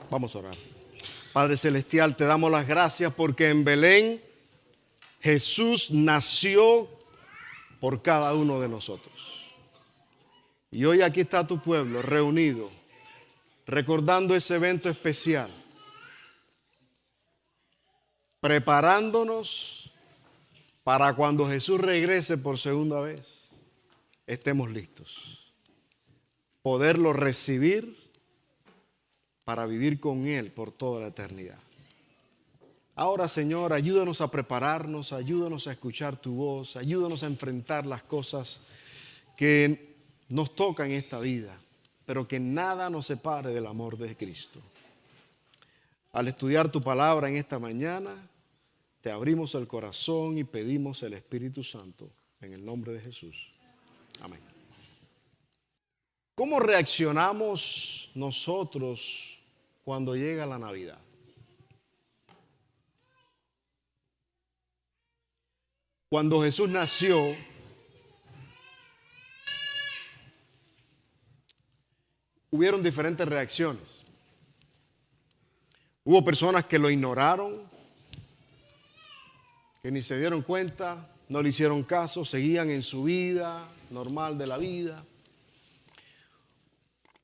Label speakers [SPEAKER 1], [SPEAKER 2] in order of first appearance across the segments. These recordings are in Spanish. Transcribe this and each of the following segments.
[SPEAKER 1] Vamos a orar. Padre Celestial, te damos las gracias porque en Belén Jesús nació por cada uno de nosotros. Y hoy aquí está tu pueblo reunido, recordando ese evento especial, preparándonos para cuando Jesús regrese por segunda vez, estemos listos. Poderlo recibir para vivir con Él por toda la eternidad. Ahora, Señor, ayúdanos a prepararnos, ayúdanos a escuchar tu voz, ayúdanos a enfrentar las cosas que nos tocan en esta vida, pero que nada nos separe del amor de Cristo. Al estudiar tu palabra en esta mañana, te abrimos el corazón y pedimos el Espíritu Santo en el nombre de Jesús. Amén. ¿Cómo reaccionamos nosotros cuando llega la Navidad? Cuando Jesús nació, hubieron diferentes reacciones. Hubo personas que lo ignoraron, que ni se dieron cuenta, no le hicieron caso, seguían en su vida normal de la vida.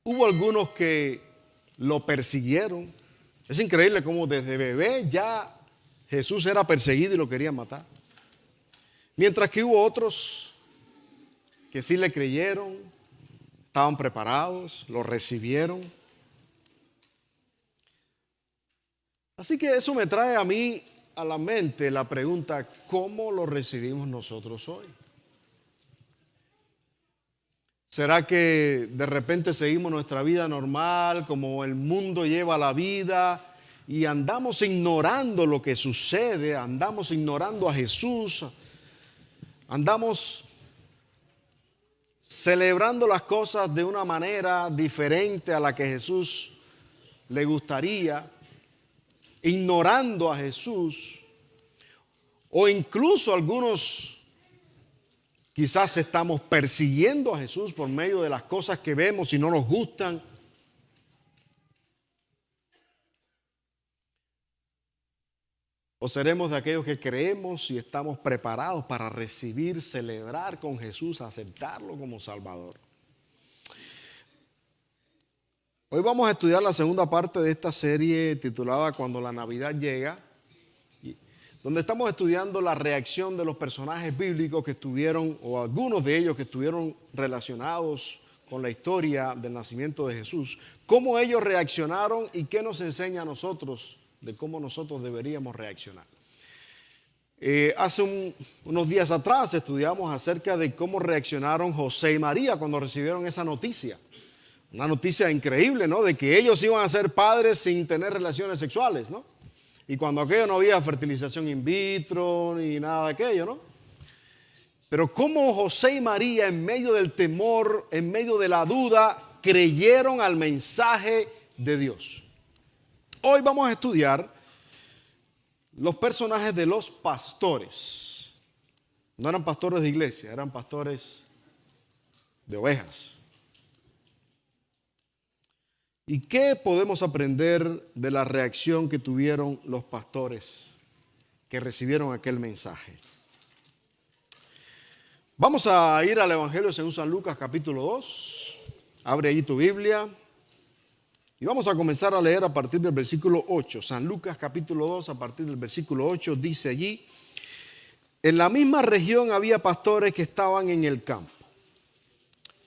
[SPEAKER 1] Hubo algunos que lo persiguieron. Es increíble cómo desde bebé ya Jesús era perseguido y lo querían matar. Mientras que hubo otros que sí le creyeron, estaban preparados, lo recibieron. Así que eso me trae a mí a la mente la pregunta, ¿cómo lo recibimos nosotros hoy? ¿Será que de repente seguimos nuestra vida normal, como el mundo lleva la vida, y andamos ignorando lo que sucede, andamos ignorando a Jesús, andamos celebrando las cosas de una manera diferente a la que Jesús le gustaría, ignorando a Jesús, o incluso algunos quizás estamos persiguiendo a Jesús por medio de las cosas que vemos y no nos gustan? ¿O seremos de aquellos que creemos y estamos preparados para recibir, celebrar con Jesús, aceptarlo como Salvador? Hoy vamos a estudiar la segunda parte de esta serie titulada Cuando la Navidad llega, donde estamos estudiando la reacción de los personajes bíblicos que estuvieron, o algunos de ellos que estuvieron relacionados con la historia del nacimiento de Jesús, cómo ellos reaccionaron y qué nos enseña a nosotros de cómo nosotros deberíamos reaccionar. Hace unos días atrás estudiamos acerca de cómo reaccionaron José y María cuando recibieron esa noticia. Una noticia increíble, ¿no? De que ellos iban a ser padres sin tener relaciones sexuales, ¿no? Y cuando aquello no había fertilización in vitro ni nada de aquello, ¿no? Pero cómo José y María, en medio del temor, en medio de la duda, creyeron al mensaje de Dios. Hoy vamos a estudiar los personajes de los pastores. No eran pastores de iglesia, eran pastores de ovejas. ¿Y qué podemos aprender de la reacción que tuvieron los pastores que recibieron aquel mensaje? Vamos a ir al Evangelio según San Lucas capítulo 2. Abre allí tu Biblia y vamos a comenzar a leer a partir del versículo 8. San Lucas capítulo 2, a partir del versículo 8, dice allí: en la misma región había pastores que estaban en el campo,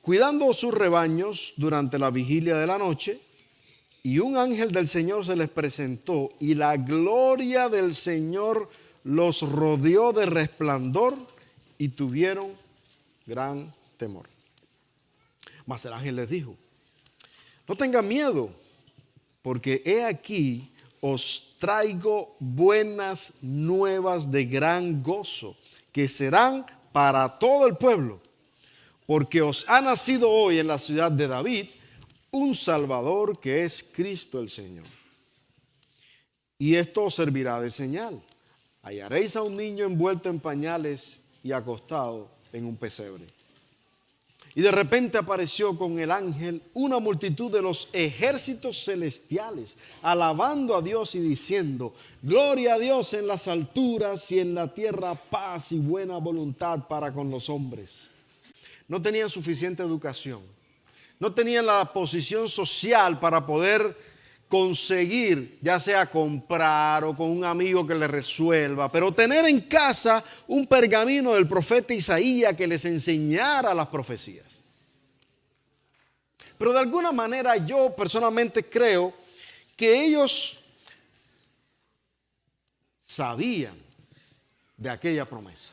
[SPEAKER 1] cuidando sus rebaños durante la vigilia de la noche, y un ángel del Señor se les presentó, y la gloria del Señor los rodeó de resplandor, y tuvieron gran temor. Mas el ángel les dijo: no tengan miedo, porque he aquí os traigo buenas nuevas de gran gozo, que serán para todo el pueblo. Porque os ha nacido hoy en la ciudad de David un Salvador, que es Cristo el Señor. Y esto os servirá de señal: hallaréis a un niño envuelto en pañales y acostado en un pesebre. Y de repente apareció con el ángel una multitud de los ejércitos celestiales, alabando a Dios y diciendo: gloria a Dios en las alturas y en la tierra paz y buena voluntad para con los hombres. No tenían suficiente educación, no tenían la posición social para poder conseguir, ya sea comprar o con un amigo que le resuelva, pero tener en casa un pergamino del profeta Isaías que les enseñara las profecías. Pero de alguna manera yo personalmente creo que ellos sabían de aquella promesa.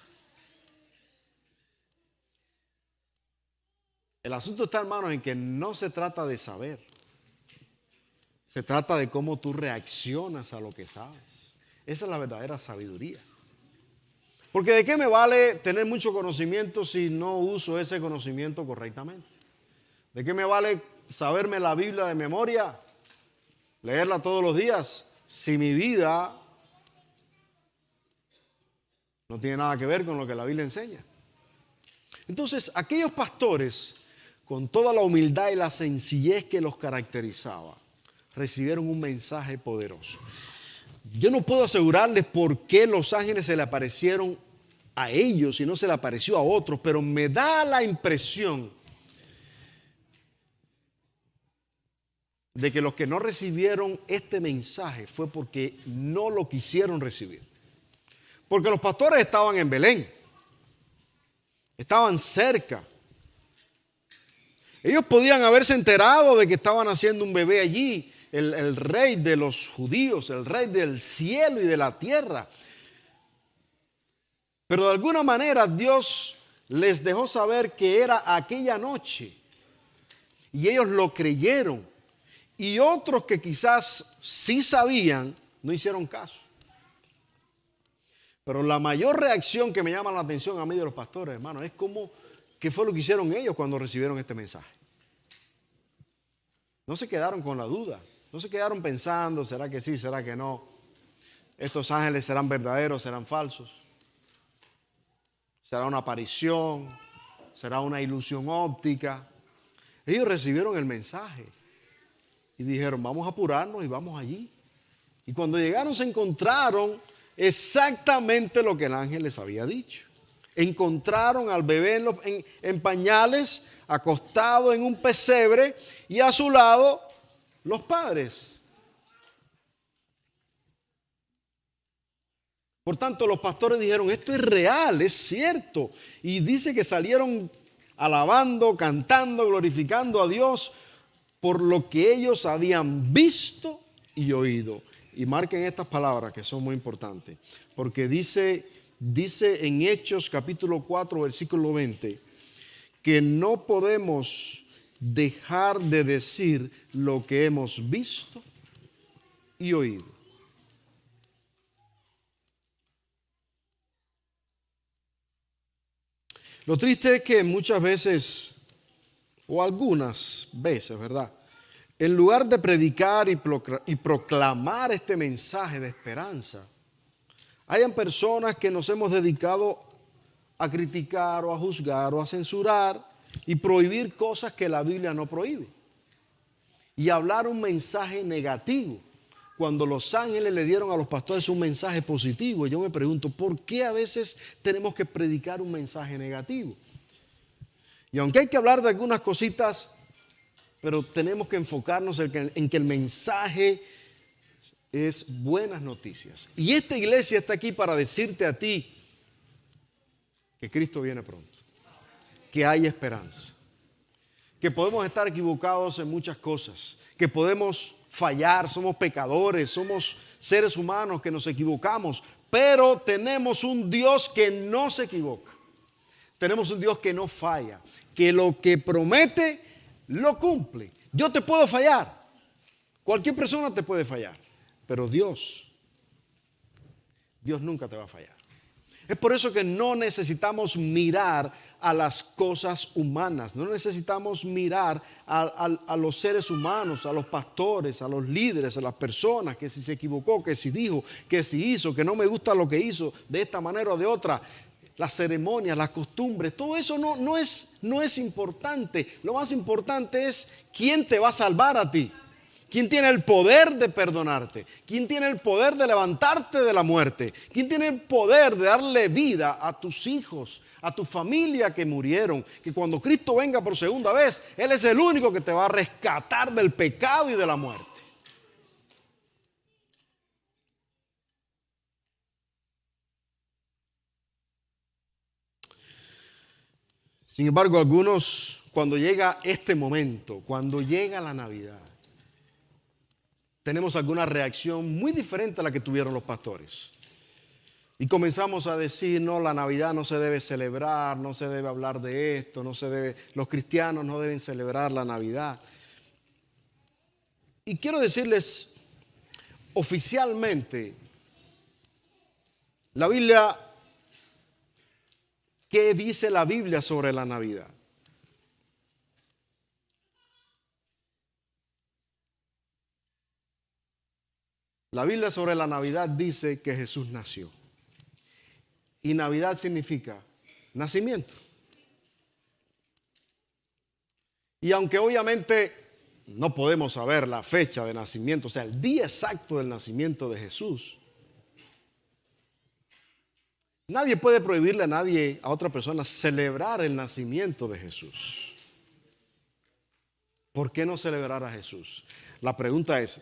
[SPEAKER 1] El asunto está, hermanos, en que no se trata de saber. Se trata de cómo tú reaccionas a lo que sabes. Esa es la verdadera sabiduría. Porque ¿de qué me vale tener mucho conocimiento si no uso ese conocimiento correctamente? ¿De qué me vale saberme la Biblia de memoria, leerla todos los días, si mi vida no tiene nada que ver con lo que la Biblia enseña? Entonces, aquellos pastores, con toda la humildad y la sencillez que los caracterizaba, recibieron un mensaje poderoso. Yo no puedo asegurarles por qué los ángeles se le aparecieron a ellos y no se le apareció a otros, pero me da la impresión de que los que no recibieron este mensaje fue porque no lo quisieron recibir. Porque los pastores estaban en Belén, estaban cerca. Ellos podían haberse enterado de que estaban haciendo un bebé allí, el rey de los judíos, el rey del cielo y de la tierra. Pero de alguna manera Dios les dejó saber que era aquella noche. Y ellos lo creyeron. Y otros que quizás sí sabían, no hicieron caso. Pero la mayor reacción que me llama la atención a mí de los pastores, hermano, es cómo, qué fue lo que hicieron ellos cuando recibieron este mensaje. No se quedaron con la duda. No se quedaron pensando, ¿será que sí, será que no? ¿Estos ángeles serán verdaderos, serán falsos? ¿Será una aparición? ¿Será una ilusión óptica? Ellos recibieron el mensaje y dijeron: vamos a apurarnos y vamos allí. Y cuando llegaron se encontraron exactamente lo que el ángel les había dicho. Encontraron al bebé en pañales, acostado en un pesebre, y a su lado los padres. Por tanto, los pastores dijeron: esto es real, es cierto. Y dice que salieron alabando, cantando, glorificando a Dios por lo que ellos habían visto y oído. Y marquen estas palabras que son muy importantes, porque dice en Hechos capítulo 4 versículo 20 que no podemos dejar de decir lo que hemos visto y oído. Lo triste es que muchas veces, o algunas veces, ¿verdad?, en lugar de predicar y proclamar este mensaje de esperanza, hayan personas que nos hemos dedicado a criticar o a juzgar o a censurar y prohibir cosas que la Biblia no prohíbe. Y hablar un mensaje negativo, cuando los ángeles le dieron a los pastores un mensaje positivo. Yo me pregunto, ¿por qué a veces tenemos que predicar un mensaje negativo? Y aunque hay que hablar de algunas cositas, pero tenemos que enfocarnos en que el mensaje es buenas noticias. Y esta iglesia está aquí para decirte a ti que Cristo viene pronto, que hay esperanza, que podemos estar equivocados en muchas cosas, que podemos fallar, somos pecadores, somos seres humanos que nos equivocamos, pero tenemos un Dios que no se equivoca. Tenemos un Dios que no falla, que lo que promete lo cumple. Yo te puedo fallar, cualquier persona te puede fallar, pero Dios nunca te va a fallar. Es por eso que no necesitamos mirar a las cosas humanas, no necesitamos mirar a los seres humanos, a los pastores, a los líderes, a las personas, que si se equivocó, que si dijo, que si hizo, que no me gusta lo que hizo de esta manera o de otra. las ceremonias, las costumbres, todo eso no es importante. Lo más importante es quién te va a salvar a ti. ¿Quién tiene el poder de perdonarte? ¿Quién tiene el poder de levantarte de la muerte? ¿Quién tiene el poder de darle vida a tus hijos, a tu familia que murieron? Que cuando Cristo venga por segunda vez, Él es el único que te va a rescatar del pecado y de la muerte. Sin embargo, algunos, cuando llega este momento, cuando llega la Navidad, tenemos alguna reacción muy diferente a la que tuvieron los pastores. Y comenzamos a decir, no, la Navidad no se debe celebrar, no se debe hablar de esto, los cristianos no deben celebrar la Navidad. Y quiero decirles, oficialmente, la Biblia, ¿qué dice la Biblia sobre la Navidad? La Biblia sobre la Navidad dice que Jesús nació. Y Navidad significa nacimiento. Y aunque obviamente no podemos saber la fecha de nacimiento, o sea, el día exacto del nacimiento de Jesús, nadie puede prohibirle a otra persona, celebrar el nacimiento de Jesús. ¿Por qué no celebrar a Jesús? La pregunta es,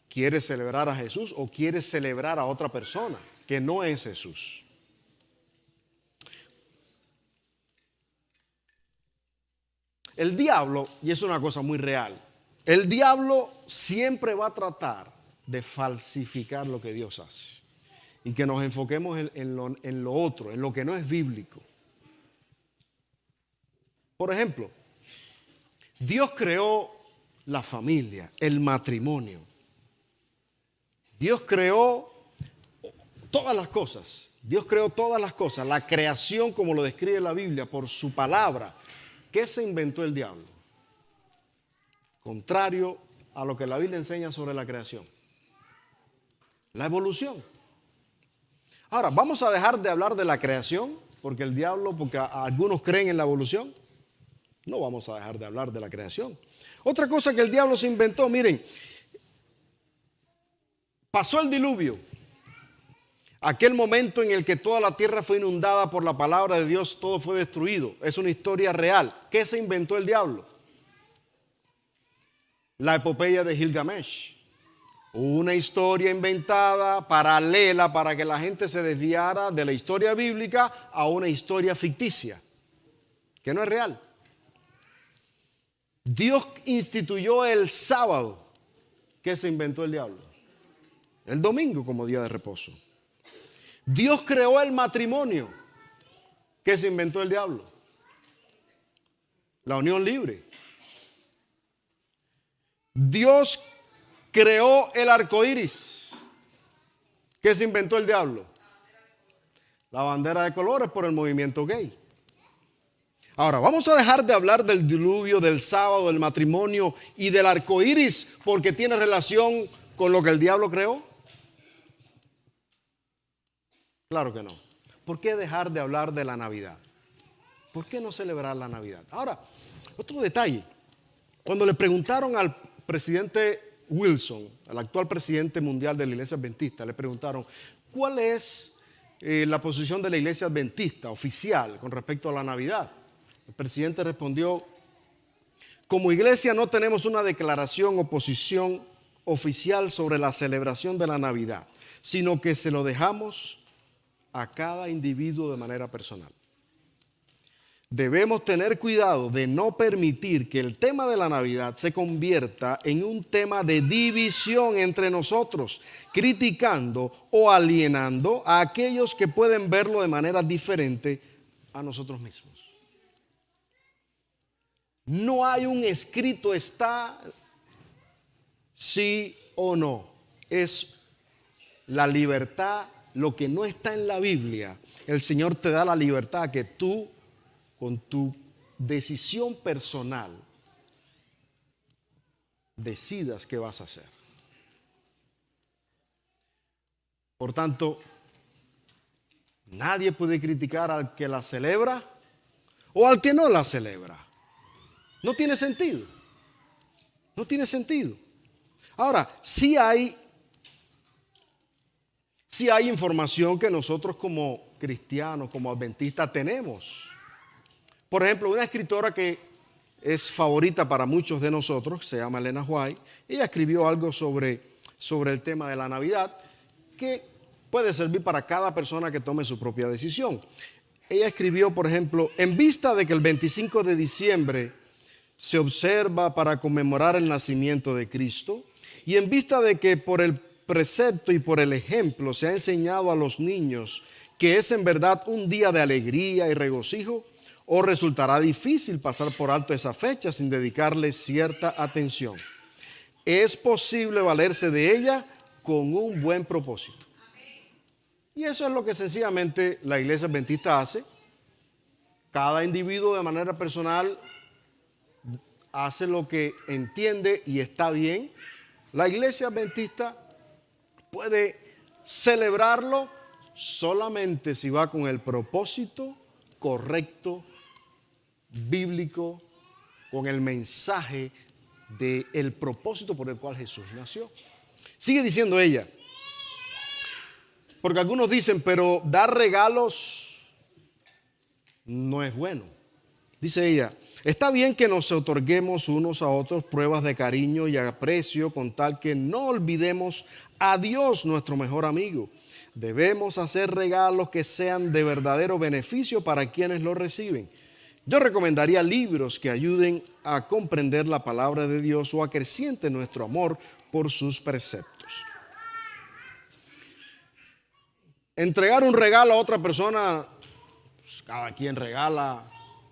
[SPEAKER 1] ¿quieres celebrar a Jesús o quieres celebrar a otra persona que no es Jesús? El diablo, y es una cosa muy real, el diablo siempre va a tratar de falsificar lo que Dios hace y que nos enfoquemos en lo otro, en lo que no es bíblico. Por ejemplo, Dios creó la familia, el matrimonio. Dios creó todas las cosas. Dios creó todas las cosas. La creación, como lo describe la Biblia, por su palabra. ¿Qué se inventó el diablo? Contrario a lo que la Biblia enseña sobre la creación. La evolución. Ahora, vamos a dejar de hablar de la creación, porque algunos creen en la evolución. No vamos a dejar de hablar de la creación. Otra cosa que el diablo se inventó, miren, pasó el diluvio. Aquel momento en el que toda la tierra fue inundada por la palabra de Dios, todo fue destruido. Es una historia real. ¿Qué se inventó el diablo? La epopeya de Gilgamesh. Una historia inventada, paralela, para que la gente se desviara de la historia bíblica a una historia ficticia, que no es real. Dios instituyó el sábado. ¿Qué se inventó el diablo? El domingo como día de reposo. Dios creó el matrimonio. ¿Qué se inventó el diablo? La unión libre. Dios creó el arco iris. ¿Qué se inventó el diablo? La bandera de colores por el movimiento gay. Ahora, vamos a dejar de hablar del diluvio, del sábado, del matrimonio y del arco iris porque tiene relación con lo que el diablo creó. Claro que no. ¿Por qué dejar de hablar de la Navidad? ¿Por qué no celebrar la Navidad? Ahora, otro detalle. Cuando le preguntaron al presidente Wilson, al actual presidente mundial de la Iglesia Adventista, le preguntaron, ¿cuál es la posición de la Iglesia Adventista oficial con respecto a la Navidad? El presidente respondió, como iglesia no tenemos una declaración o posición oficial sobre la celebración de la Navidad, sino que se lo dejamos a cada individuo de manera personal. Debemos tener cuidado de no permitir que el tema de la Navidad se convierta en un tema de división entre nosotros, criticando o alienando a aquellos que pueden verlo de manera diferente a nosotros mismos. No hay un escrito está sí o no. Es la libertad. Lo que no está en la Biblia, el Señor te da la libertad que tú, con tu decisión personal, decidas qué vas a hacer. Por tanto, Nadie puede criticar al que la celebra o al que no la celebra. No tiene sentido. No tiene sentido. Ahora, sí hay información que nosotros como cristianos, como adventistas tenemos. Por ejemplo, una escritora que es favorita para muchos de nosotros, se llama Elena White. Ella escribió algo sobre el tema de la Navidad que puede servir para cada persona que tome su propia decisión. Ella escribió, por ejemplo, en vista de que el 25 de diciembre se observa para conmemorar el nacimiento de Cristo y en vista de que por el precepto y por el ejemplo se ha enseñado a los niños que es en verdad un día de alegría y regocijo, os resultará difícil pasar por alto esa fecha sin dedicarle cierta atención. Es posible valerse de ella con un buen propósito. Y eso es lo que sencillamente la iglesia adventista hace. Cada individuo de manera personal hace lo que entiende y está bien. La iglesia adventista puede celebrarlo solamente si va con el propósito correcto, bíblico, con el mensaje del propósito por el cual Jesús nació. Sigue diciendo ella, porque algunos dicen, pero dar regalos no es bueno. Dice ella, está bien que nos otorguemos unos a otros pruebas de cariño y aprecio con tal que no olvidemos a Dios, nuestro mejor amigo. Debemos hacer regalos que sean de verdadero beneficio para quienes los reciben. Yo recomendaría libros que ayuden a comprender la palabra de Dios o acrecienten nuestro amor por sus preceptos. Entregar un regalo a otra persona, pues cada quien regala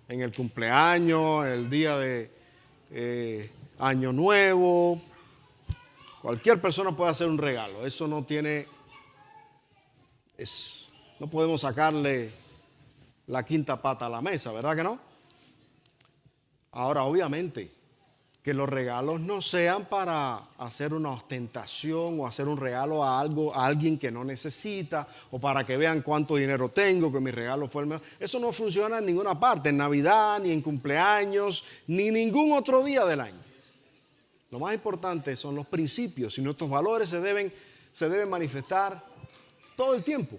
[SPEAKER 1] en el cumpleaños, el día de Año Nuevo. Cualquier persona puede hacer un regalo. Eso no no podemos sacarle la quinta pata a la mesa, ¿verdad que no? Ahora, obviamente, que los regalos no sean para hacer una ostentación o hacer un regalo a alguien que no necesita o para que vean cuánto dinero tengo, que mi regalo fue el mejor. Eso no funciona en ninguna parte, en Navidad, ni en cumpleaños, ni ningún otro día del año. Lo más importante son los principios y nuestros valores se deben manifestar todo el tiempo.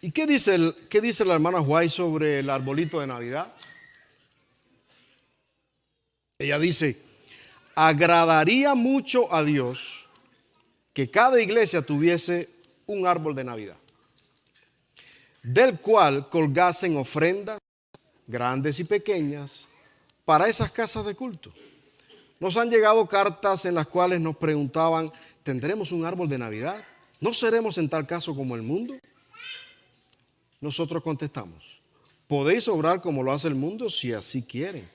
[SPEAKER 1] ¿Y qué dice la hermana White sobre el arbolito de Navidad? Ella dice, agradaría mucho a Dios que cada iglesia tuviese un árbol de Navidad, del cual colgasen ofrendas grandes y pequeñas para esas casas de culto. Nos han llegado cartas en las cuales nos preguntaban, ¿tendremos un árbol de Navidad? ¿No seremos en tal caso como el mundo? Nosotros contestamos, podéis obrar como lo hace el mundo si así quieren.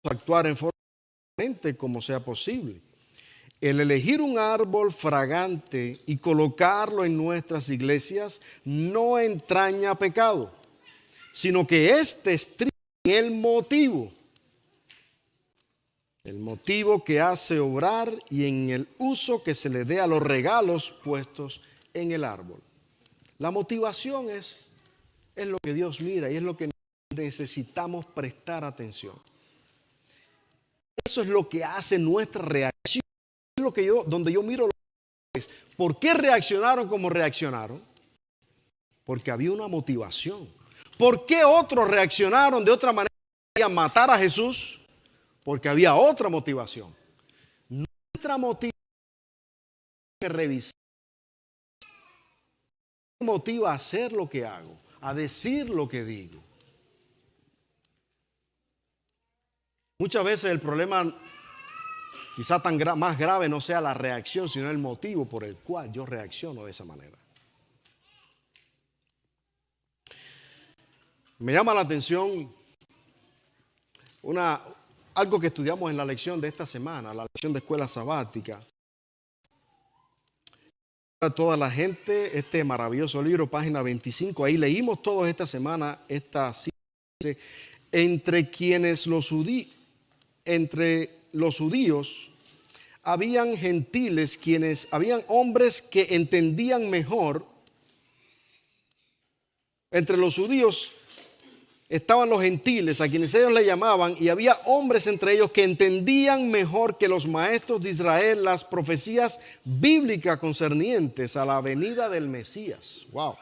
[SPEAKER 1] Actuar en forma diferente como sea posible. El elegir un árbol fragante y colocarlo en nuestras iglesias no entraña pecado, sino que este estriba en el motivo que hace obrar y en el uso que se le dé a los regalos puestos en el árbol. La motivación es lo que Dios mira y es lo que necesitamos prestar atención. Eso es lo que hace nuestra reacción. Es lo que donde yo miro los hombres. ¿Por qué reaccionaron como reaccionaron? Porque había una motivación. ¿Por qué otros reaccionaron de otra manera? Querían matar a Jesús. Porque había otra motivación. Nuestra motivación es que revisar. Me motiva a hacer lo que hago, a decir lo que digo. Muchas veces el problema quizá más grave no sea la reacción, sino el motivo por el cual yo reacciono de esa manera. Me llama la atención algo que estudiamos en la lección de esta semana, la lección de escuela sabática. A toda la gente, este maravilloso libro, página 25, ahí leímos todos esta semana esta cita. entre los judíos habían gentiles, habían hombres que entendían mejor. Entre los judíos estaban los gentiles, a quienes ellos le llamaban, y había hombres entre ellos que entendían mejor que los maestros de Israel las profecías bíblicas concernientes a la venida del Mesías. Wow.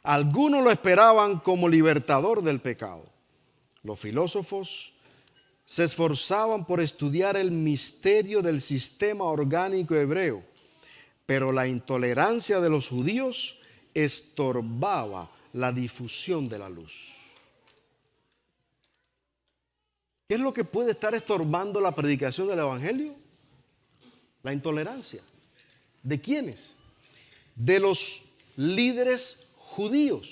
[SPEAKER 1] Algunos lo esperaban como libertador del pecado. Los filósofos se esforzaban por estudiar el misterio del sistema orgánico hebreo, pero la intolerancia de los judíos estorbaba la difusión de la luz. ¿Qué es lo que puede estar estorbando la predicación del evangelio? La intolerancia. ¿De quiénes? De los líderes judíos.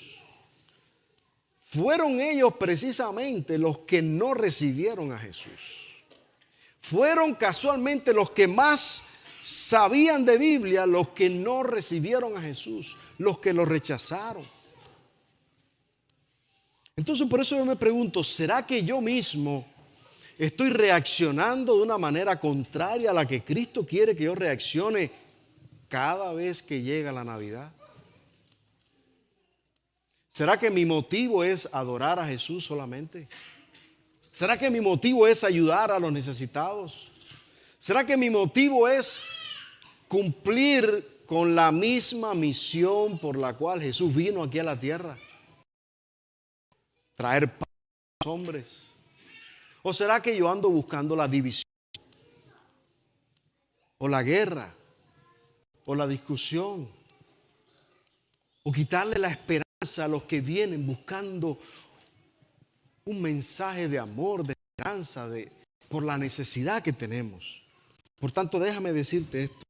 [SPEAKER 1] Fueron ellos precisamente los que no recibieron a Jesús. Fueron casualmente los que más sabían de Biblia, los que no recibieron a Jesús, los que lo rechazaron. Entonces, por eso yo me pregunto, ¿será que yo mismo estoy reaccionando de una manera contraria a la que Cristo quiere que yo reaccione cada vez que llega la Navidad? ¿Será que mi motivo es adorar a Jesús solamente? ¿Será que mi motivo es ayudar a los necesitados? ¿Será que mi motivo es cumplir con la misma misión por la cual Jesús vino aquí a la tierra? Traer paz a los hombres. ¿O será que yo ando buscando la división, o la guerra, o la discusión, o quitarle la esperanza a los que vienen buscando un mensaje de amor, de esperanza, por la necesidad que tenemos? Por tanto, déjame decirte esto.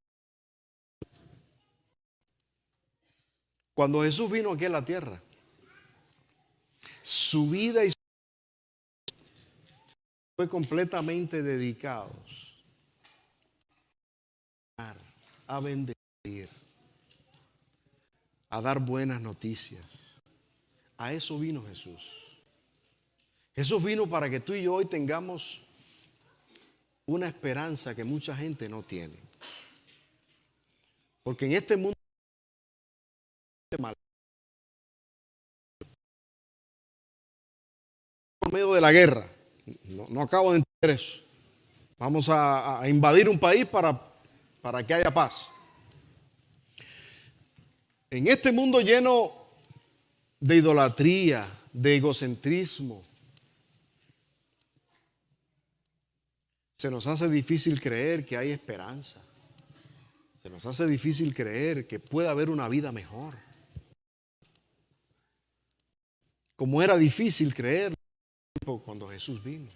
[SPEAKER 1] Cuando Jesús vino aquí a la tierra, su vida y su fue completamente dedicados a bendecir, a dar buenas noticias. A eso vino Jesús. Jesús vino para que tú y yo hoy tengamos una esperanza que mucha gente no tiene. Porque en este mundo mal, por medio de la guerra, no acabo de entender eso. Vamos a invadir un país para que haya paz. En este mundo lleno de idolatría, de egocentrismo, se nos hace difícil creer que hay esperanza. Se nos hace difícil creer que pueda haber una vida mejor. Como era difícil creer cuando Jesús vino.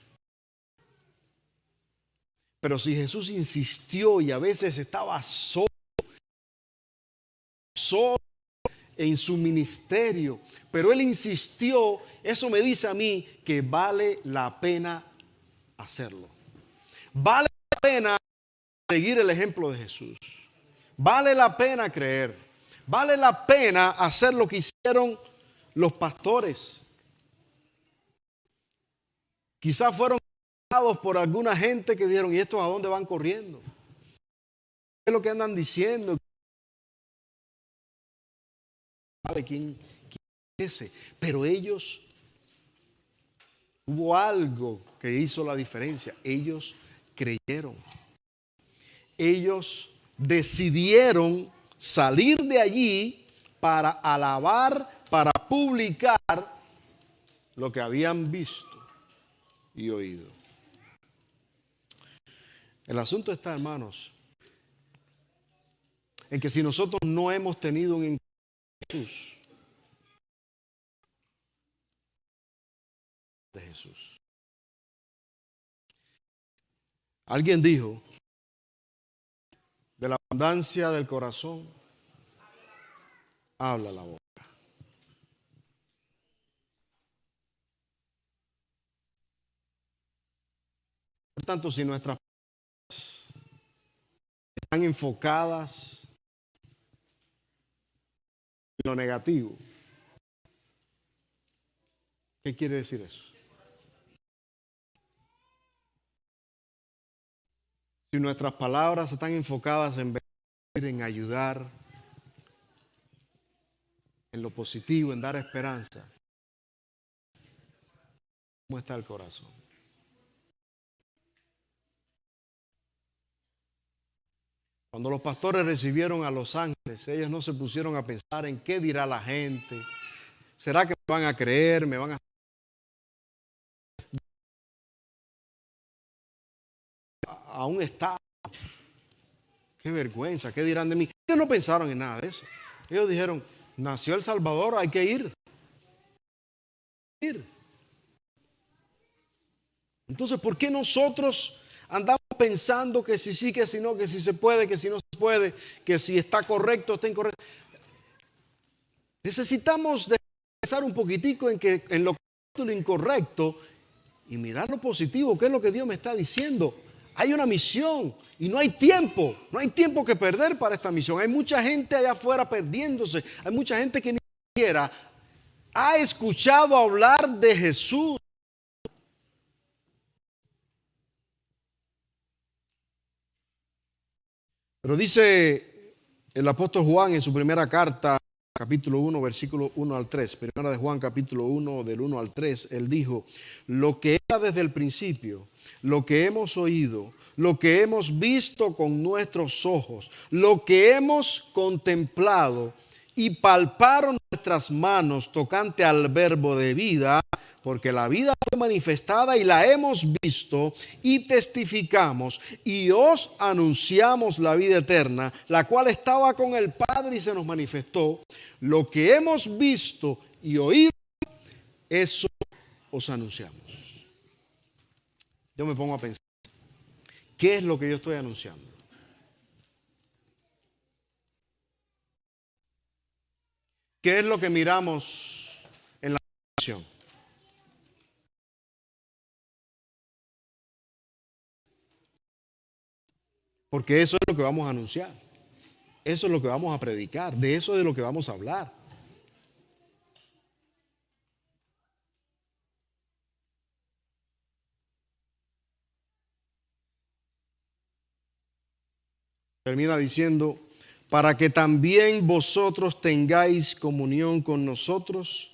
[SPEAKER 1] Pero si Jesús insistió y a veces estaba solo en su ministerio, pero Él insistió, eso me dice a mí que vale la pena hacerlo. Vale la pena seguir el ejemplo de Jesús. Vale la pena creer. Vale la pena hacer lo que hicieron los pastores. Quizás fueron por alguna gente que dijeron, ¿y estos a dónde van corriendo? ¿Qué es lo que andan diciendo? ¿Sabe quién es ese? Pero ellos, hubo algo que hizo la diferencia. Ellos creyeron. Ellos decidieron salir de allí para alabar, para publicar lo que habían visto y oído. El asunto está, hermanos, en que si nosotros no hemos tenido un encuentro con Jesús, de Jesús. Alguien dijo, de la abundancia del corazón, habla la boca. Por tanto, si nuestras están enfocadas en lo negativo, ¿qué quiere decir eso? si nuestras palabras están enfocadas en bendecir, en ayudar, en lo positivo, en dar esperanza, ¿cómo está el corazón? Cuando los pastores recibieron a los ángeles, ellos no se pusieron a pensar en qué dirá la gente. ¿Será que me van a creer? ¿Me van a un estado? Qué vergüenza, ¿qué dirán de mí? Ellos no pensaron en nada de eso. Ellos dijeron, nació el Salvador, hay que ir. Entonces, ¿por qué nosotros andamos pensando que si sí, que si no, que si se puede, que si no se puede, que si está correcto, está incorrecto? Necesitamos pensar un poquitico en lo correcto y lo incorrecto y mirar lo positivo, qué es lo que Dios me está diciendo. Hay una misión y no hay tiempo que perder para esta misión. Hay mucha gente allá afuera perdiéndose, hay mucha gente que ni siquiera ha escuchado hablar de Jesús. Pero dice el apóstol Juan en su primera carta, capítulo 1, versículo 1 al 3, primera de Juan, capítulo 1, del 1 al 3, él dijo, lo que era desde el principio, lo que hemos oído, lo que hemos visto con nuestros ojos, lo que hemos contemplado y palparon nuestras manos tocante al verbo de vida, porque la vida fue manifestada y la hemos visto y testificamos y os anunciamos la vida eterna, la cual estaba con el Padre y se nos manifestó. Lo que hemos visto y oído, eso os anunciamos. Yo me pongo a pensar, ¿qué es lo que yo estoy anunciando? ¿Qué es lo que miramos en la televisión? Porque eso es lo que vamos a anunciar. Eso es lo que vamos a predicar. De eso es de lo que vamos a hablar. Termina diciendo, para que también vosotros tengáis comunión con nosotros,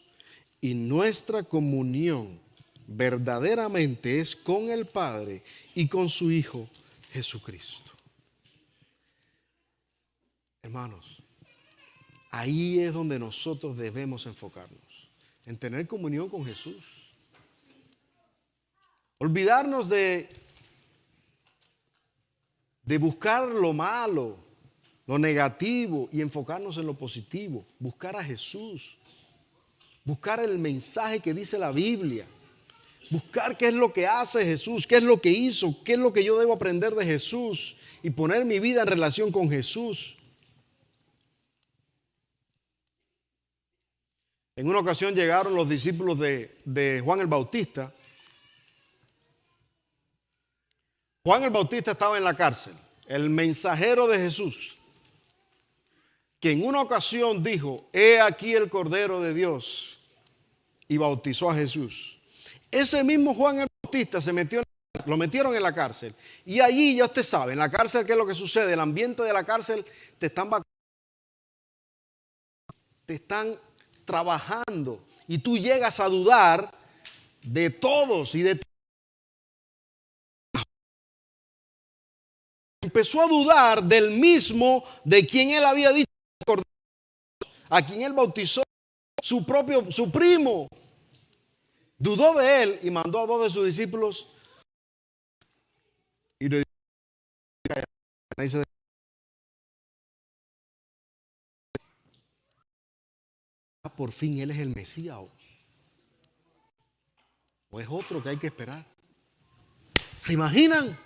[SPEAKER 1] y nuestra comunión verdaderamente es con el Padre y con su Hijo Jesucristo. Hermanos, ahí es donde nosotros debemos enfocarnos, en tener comunión con Jesús. Olvidarnos de buscar lo malo, lo negativo y enfocarnos en lo positivo. Buscar a Jesús. Buscar el mensaje que dice la Biblia. Buscar qué es lo que hace Jesús, qué es lo que hizo, qué es lo que yo debo aprender de Jesús y poner mi vida en relación con Jesús. En una ocasión llegaron los discípulos de Juan el Bautista. Juan el Bautista estaba en la cárcel, el mensajero de Jesús, que en una ocasión dijo, he aquí el Cordero de Dios, y bautizó a Jesús. Ese mismo Juan el Bautista lo metieron en la cárcel, y allí ya usted sabe, en la cárcel, ¿qué es lo que sucede? El ambiente de la cárcel te están trabajando, y tú llegas a dudar de todos y de ti. Empezó a dudar del mismo de quien él había dicho, a quien él bautizó, su primo. Dudó de él y mandó a 2 de sus discípulos y le dice, por fin él es el Mesías o es otro que hay que esperar. ¿Se imaginan?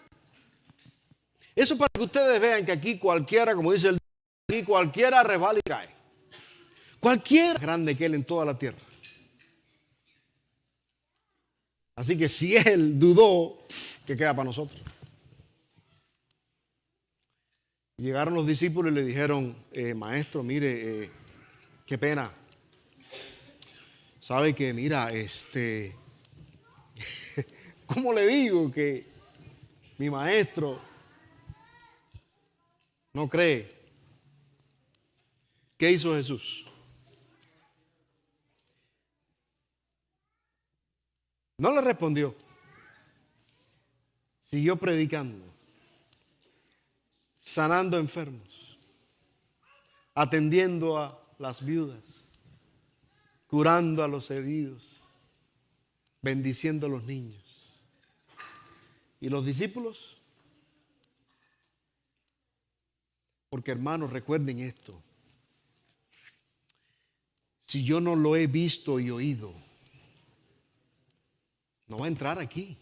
[SPEAKER 1] Eso para que ustedes vean que aquí cualquiera, como dice el aquí cualquiera resbala y cae. Cualquiera es grande que él en toda la tierra. Así que si él dudó, ¿qué queda para nosotros? Llegaron los discípulos y le dijeron, maestro, mire, qué pena. Sabe que, mira, ¿cómo le digo que mi maestro no cree. ¿Qué hizo Jesús? No le respondió. Siguió predicando, sanando enfermos, atendiendo a las viudas, curando a los heridos, bendiciendo a los niños. ¿Y los discípulos? Porque hermanos, recuerden esto. Si yo no lo he visto y oído, no va a entrar aquí.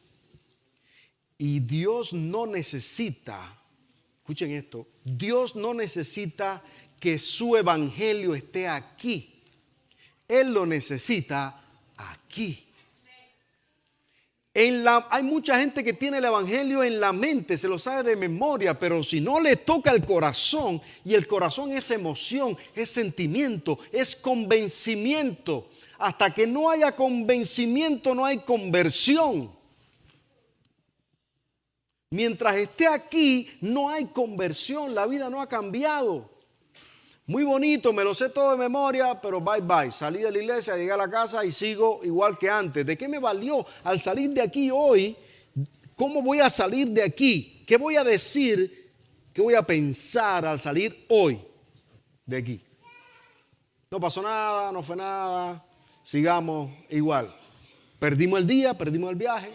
[SPEAKER 1] Y Dios no necesita, escuchen esto, Dios no necesita que su evangelio esté aquí. Él lo necesita aquí. Hay mucha gente que tiene el evangelio en la mente, se lo sabe de memoria, pero si no le toca el corazón, y el corazón es emoción, es sentimiento, es convencimiento. Hasta que no haya convencimiento, no hay conversión. Mientras esté aquí, no hay conversión, la vida no ha cambiado. Muy bonito, me lo sé todo de memoria, pero bye bye. Salí de la iglesia, llegué a la casa y sigo igual que antes. ¿De qué me valió al salir de aquí hoy? ¿Cómo voy a salir de aquí? ¿Qué voy a decir? ¿Qué voy a pensar al salir hoy de aquí? No pasó nada, no fue nada. Sigamos igual. Perdimos el día, perdimos el viaje.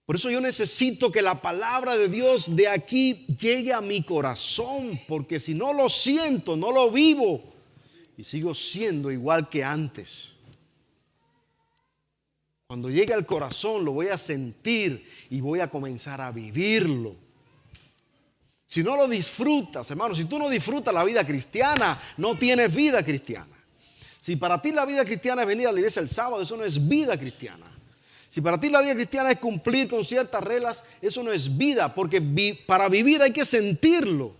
[SPEAKER 1] Por eso yo necesito que la palabra de Dios de aquí llegue a mi corazón, porque si no lo siento, no lo vivo y sigo siendo igual que antes. Cuando llegue al corazón lo voy a sentir y voy a comenzar a vivirlo. Si no lo disfrutas, hermano, si tú no disfrutas la vida cristiana, no tienes vida cristiana. Si para ti la vida cristiana es venir a la iglesia el sábado, eso no es vida cristiana. Si para ti la vida cristiana es cumplir con ciertas reglas, eso no es vida, porque para vivir hay que sentirlo.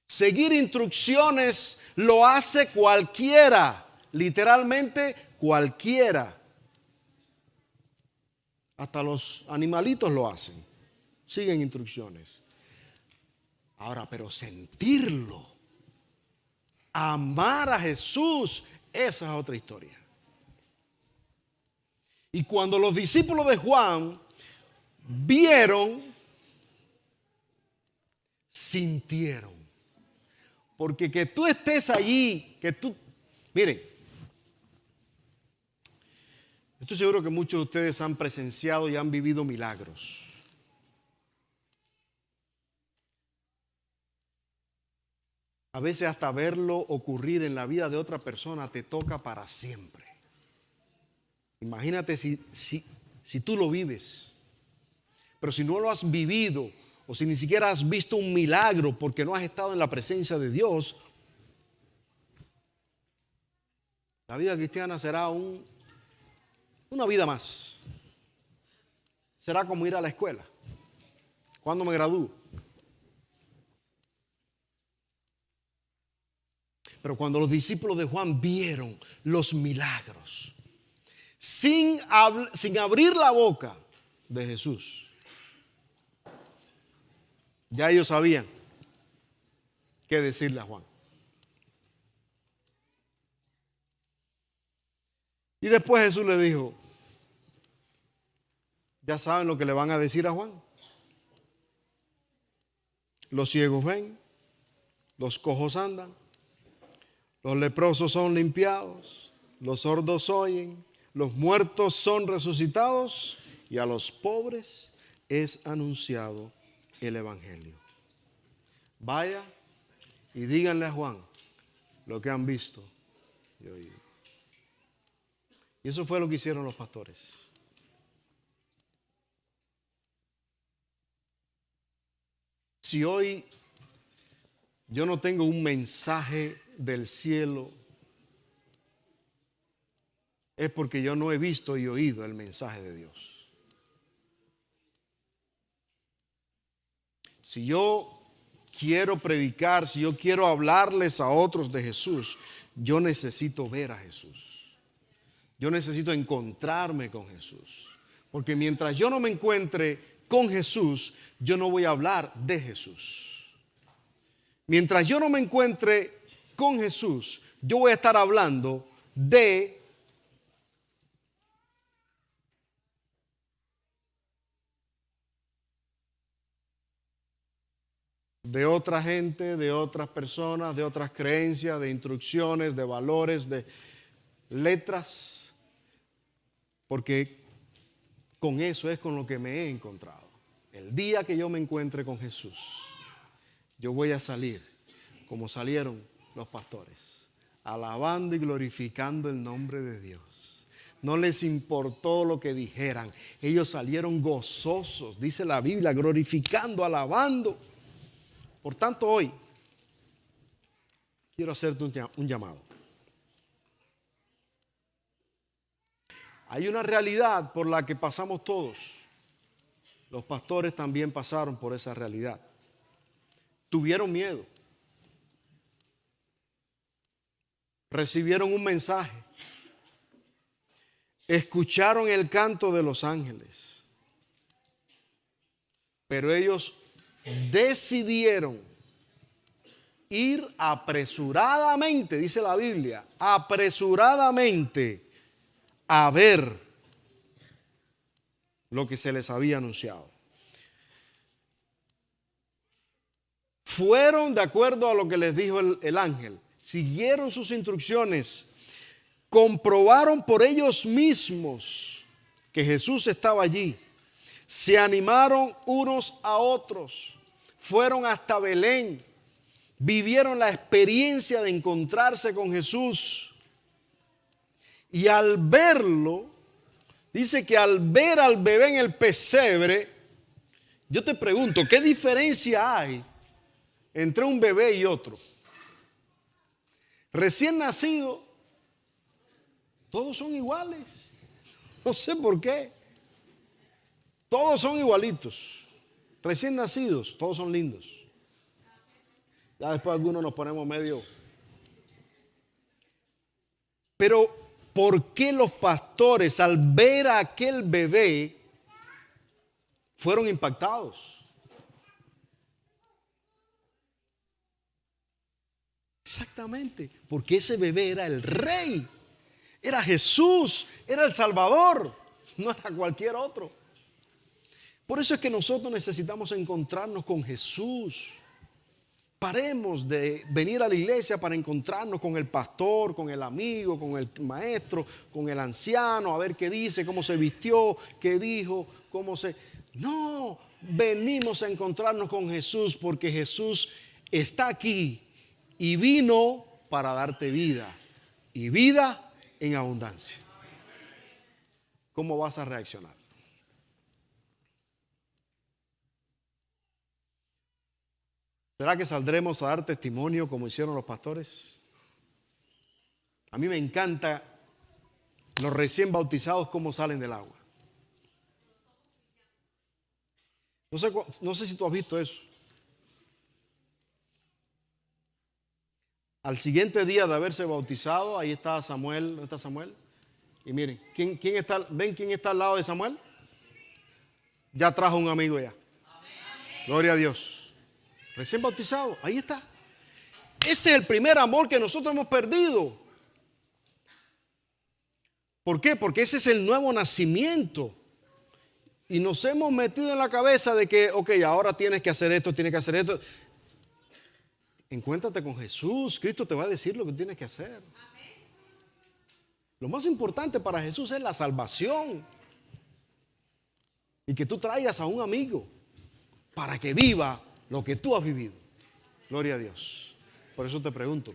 [SPEAKER 1] Seguir instrucciones lo hace cualquiera, literalmente cualquiera. Hasta los animalitos lo hacen, siguen instrucciones. Ahora, pero sentirlo, amar a Jesús, esa es otra historia. Y cuando los discípulos de Juan vieron, sintieron. Porque que tú estés allí, miren, estoy seguro que muchos de ustedes han presenciado y han vivido milagros. A veces hasta verlo ocurrir en la vida de otra persona te toca para siempre. Imagínate si tú lo vives. Pero si no lo has vivido o si ni siquiera has visto un milagro porque no has estado en la presencia de Dios, la vida cristiana será una vida más. Será como ir a la escuela. ¿Cuándo me gradúo? Pero cuando los discípulos de Juan vieron los milagros, sin abrir la boca de Jesús, ya ellos sabían qué decirle a Juan. Y después Jesús le dijo, ya saben lo que le van a decir a Juan. Los ciegos ven, los cojos andan, los leprosos son limpiados, los sordos oyen, los muertos son resucitados y a los pobres es anunciado el evangelio. Vaya y díganle a Juan lo que han visto y oído. Y eso fue lo que hicieron los pastores. Si hoy yo no tengo un mensaje del cielo, es porque yo no he visto y oído el mensaje de Dios. Si yo quiero predicar, si yo quiero hablarles a otros de Jesús, yo necesito ver a Jesús. Yo necesito encontrarme con Jesús. Porque mientras yo no me encuentre con Jesús, yo no voy a hablar de Jesús. Mientras yo no me encuentre con Jesús, yo voy a estar hablando de otra gente, de otras personas, de otras creencias, de instrucciones, de valores, de letras, porque con eso es con lo que me he encontrado. El día que yo me encuentre con Jesús, yo voy a salir como salieron los pastores, alabando y glorificando el nombre de Dios. No les importó lo que dijeran, ellos salieron gozosos, dice la Biblia, glorificando, alabando. Por tanto, hoy quiero hacerte un llamado. Hay una realidad por la que pasamos todos. Los pastores también pasaron por esa realidad. Tuvieron miedo. Recibieron un mensaje. Escucharon el canto de los ángeles. Pero ellos decidieron ir apresuradamente, dice la Biblia, apresuradamente a ver lo que se les había anunciado. Fueron de acuerdo a lo que les dijo el ángel, siguieron sus instrucciones, comprobaron por ellos mismos que Jesús estaba allí, se animaron unos a otros, fueron hasta Belén, vivieron la experiencia de encontrarse con Jesús. Y al verlo, dice que al ver al bebé en el pesebre, yo te pregunto, ¿qué diferencia hay entre un bebé y otro? Recién nacido, todos son iguales. No sé por qué. Todos son igualitos. Recién nacidos, todos son lindos. Ya después algunos nos ponemos medio. Pero ¿por qué los pastores al ver a aquel bebé fueron impactados? Exactamente, porque ese bebé era el rey, era Jesús, era el Salvador, no era cualquier otro. Por eso es que nosotros necesitamos encontrarnos con Jesús. Paremos de venir a la iglesia para encontrarnos con el pastor, con el amigo, con el maestro, con el anciano, a ver qué dice, cómo se vistió, qué dijo, cómo se... No, venimos a encontrarnos con Jesús porque Jesús está aquí y vino para darte vida y vida en abundancia. ¿Cómo vas a reaccionar? ¿Será que saldremos a dar testimonio como hicieron los pastores? A mí me encanta los recién bautizados cómo salen del agua. No sé si tú has visto eso. Al siguiente día de haberse bautizado, ahí está Samuel. ¿Dónde está Samuel? Y miren, ¿quién está? ¿Ven quién está al lado de Samuel? Ya trajo un amigo ya. Gloria a Dios. Recién bautizado, ahí está. Ese es el primer amor que nosotros hemos perdido. ¿Por qué? Porque ese es el nuevo nacimiento. Y nos hemos metido en la cabeza de que, ok, ahora tienes que hacer esto, tienes que hacer esto. Encuéntrate con Jesús, Cristo te va a decir lo que tienes que hacer. Lo más importante para Jesús es la salvación. Y que tú traigas a un amigo para que viva lo que tú has vivido. Gloria a Dios. Por eso te pregunto,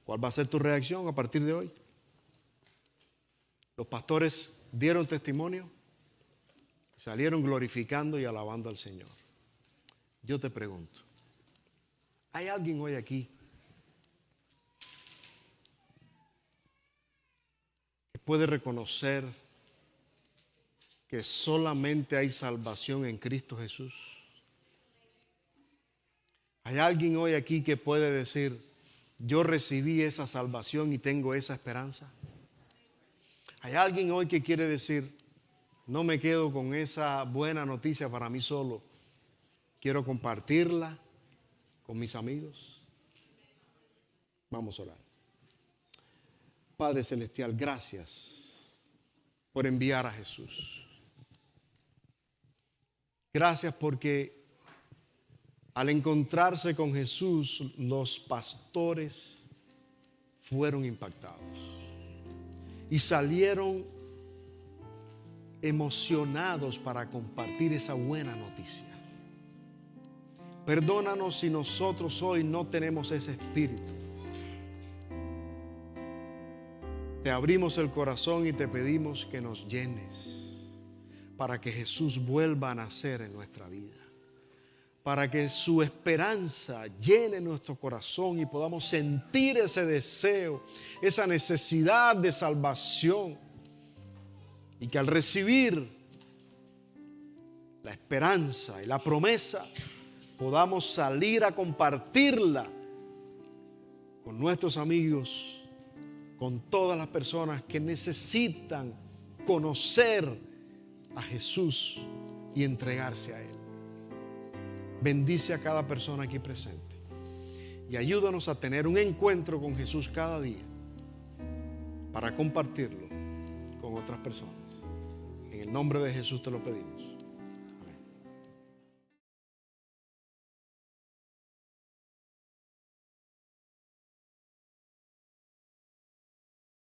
[SPEAKER 1] ¿cuál va a ser tu reacción a partir de hoy? Los pastores dieron testimonio, salieron glorificando y alabando al Señor. Yo te pregunto, ¿hay alguien hoy aquí que puede reconocer que solamente hay salvación en Cristo Jesús? ¿Hay alguien hoy aquí que puede decir, yo recibí esa salvación y tengo esa esperanza? ¿Hay alguien hoy que quiere decir, no me quedo con esa buena noticia para mí solo. Quiero compartirla con mis amigos. Vamos a orar. Padre Celestial, gracias por enviar a Jesús. Gracias porque al encontrarse con Jesús, los pastores fueron impactados y salieron emocionados para compartir esa buena noticia. Perdónanos si nosotros hoy no tenemos ese espíritu. Te abrimos el corazón y te pedimos que nos llenes para que Jesús vuelva a nacer en nuestra vida, para que su esperanza llene nuestro corazón y podamos sentir ese deseo, esa necesidad de salvación, y que al recibir la esperanza y la promesa podamos salir a compartirla con nuestros amigos, con todas las personas que necesitan conocer a Jesús y entregarse a Él. Bendice a cada persona aquí presente y ayúdanos a tener un encuentro con Jesús cada día para compartirlo con otras personas. En el nombre de Jesús te lo pedimos.